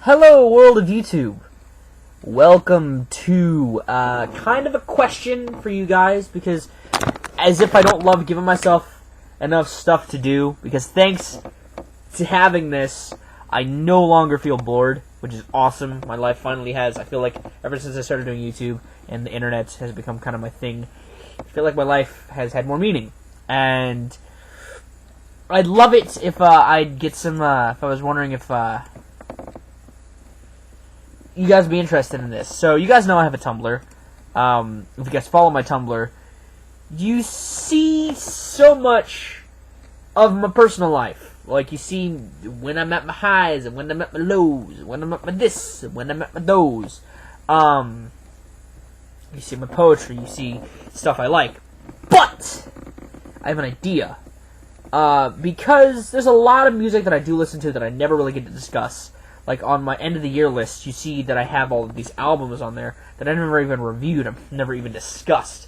Hello, world of YouTube. Welcome to kind of a question for you guys, because as if I don't love giving myself enough stuff to do, because thanks to having this, I no longer feel bored, which is awesome. My life finally has, I feel like, ever since I started doing YouTube and the internet has become kind of my thing, I feel like my life has had more meaning. And I'd love it if I'd get some, if I was wondering if you guys would be interested in this. So, you guys know I have a Tumblr. If you guys follow my Tumblr, you see so much of my personal life. Like, you see when I'm at my highs, and when I'm at my lows, when I'm at my this, and when I'm at my those. You see my poetry, you see stuff I like. But I have an idea. Because there's a lot of music that I do listen to that I never really get to discuss. Like, on my end-of-the-year list, you see that I have all of these albums on there that I never even reviewed, I've never even discussed.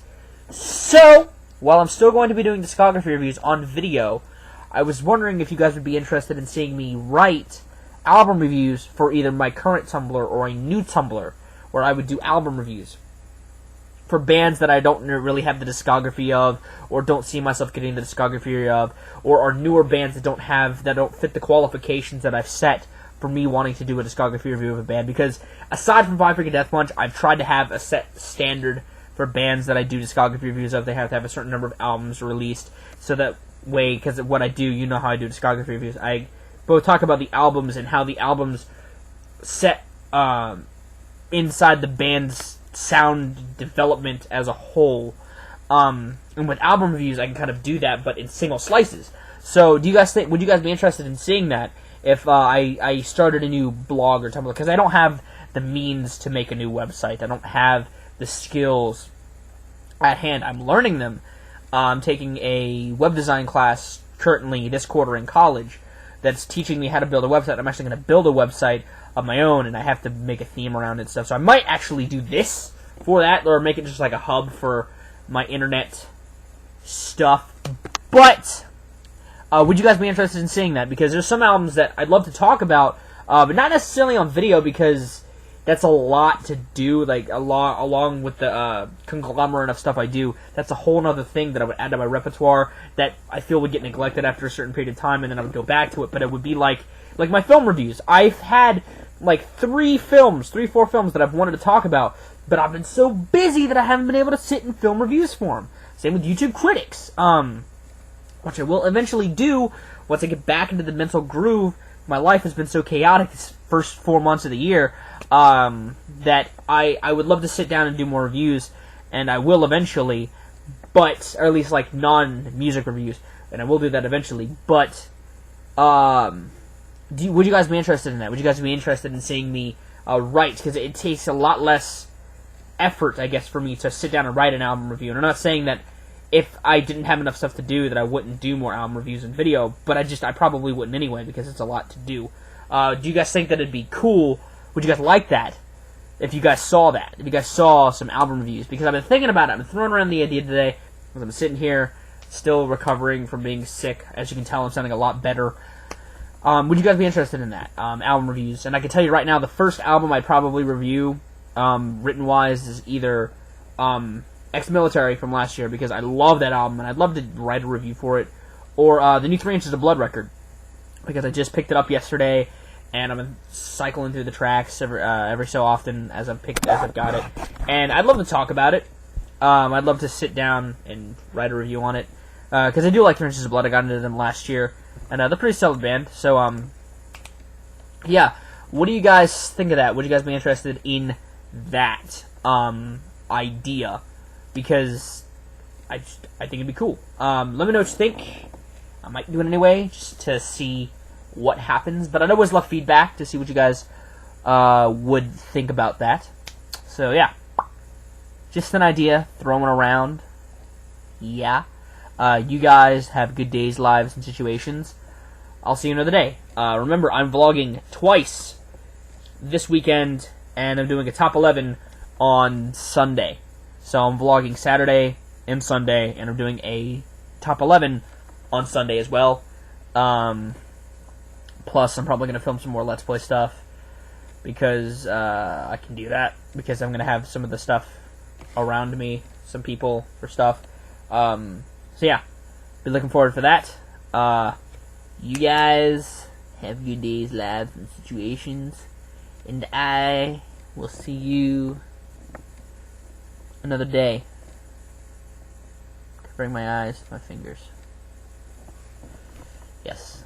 So, while I'm still going to be doing discography reviews on video, I was wondering if you guys would be interested in seeing me write album reviews for either my current Tumblr or a new Tumblr, where I would do album reviews for bands that I don't really have the discography of, or don't see myself getting the discography of, or are newer bands that don't fit the qualifications that I've set for me wanting to do a discography review of a band. Because aside from Five Finger Death Punch, I've tried to have a set standard for bands that I do discography reviews of. They have to have a certain number of albums released, so that way, because of what I do, you know how I do discography reviews. I both talk about the albums and how the albums set inside the band's sound development as a whole. And with album reviews, I can kind of do that, but in single slices. So, do you guys think? Would you guys be interested in seeing that if I started a new blog or Tumblr? Because I don't have the means to make a new website. I don't have the skills at hand. I'm learning them. I'm taking a web design class currently this quarter in college that's teaching me how to build a website. I'm actually going to build a website of my own, and I have to make a theme around it and stuff. So I might actually do this for that, or make it just like a hub for my internet stuff. But would you guys be interested in seeing that? Because there's some albums that I'd love to talk about, but not necessarily on video, because that's a lot to do. Like, along with the conglomerate of stuff I do, that's a whole other thing that I would add to my repertoire that I feel would get neglected after a certain period of time, and then I would go back to it. But it would be like my film reviews. I've had like 4 films that I've wanted to talk about, but I've been so busy that I haven't been able to sit and film reviews for them. Same with YouTube critics, which I will eventually do once I get back into the mental groove. My life has been so chaotic this first 4 months of the year that I would love to sit down and do more reviews, and I will eventually, or at least like non-music reviews, and I will do that eventually. But would you guys be interested in that? Would you guys be interested in seeing me write? Because it takes a lot less effort, I guess, for me to sit down and write an album review. And I'm not saying that if I didn't have enough stuff to do that I wouldn't do more album reviews and video, but I probably wouldn't anyway, because it's a lot to do. Do you guys think that it'd be cool? Would you guys like that if you guys saw that? If you guys saw some album reviews? Because I've been thinking about it. I've been throwing around the idea today, because I'm sitting here still recovering from being sick. As you can tell, I'm sounding a lot better. Would you guys be interested in that? Album reviews. And I can tell you right now, the first album I'd probably review, written-wise, is either Ex-Military from last year, because I love that album, and I'd love to write a review for it, or the new 3 Inches of Blood record, because I just picked it up yesterday, and I've been cycling through the tracks every so often as I've got it, and I'd love to talk about it. I'd love to sit down and write a review on it, because I do like 3 Inches of Blood. I got into them last year, and they're a pretty solid band. So yeah, what do you guys think of that? Would you guys be interested in that idea? Because I think it'd be cool. Let me know what you think. I might do it anyway, just to see what happens. But I'd always love feedback to see what you guys would think about that. So yeah, just an idea, throwing around. Yeah. You guys have good days, lives, and situations. I'll see you another day. Remember, I'm vlogging twice this weekend, and I'm doing a top 11 on Sunday. So I'm vlogging Saturday and Sunday, and I'm doing a top 11 on Sunday as well. Plus, I'm probably going to film some more Let's Play stuff. because I can do that because I'm gonna have some of the stuff around me, some people for stuff. So yeah, be looking forward for that. You guys have good days, lives, and situations, and I will see you another day. Covering my eyes with my fingers. Yes.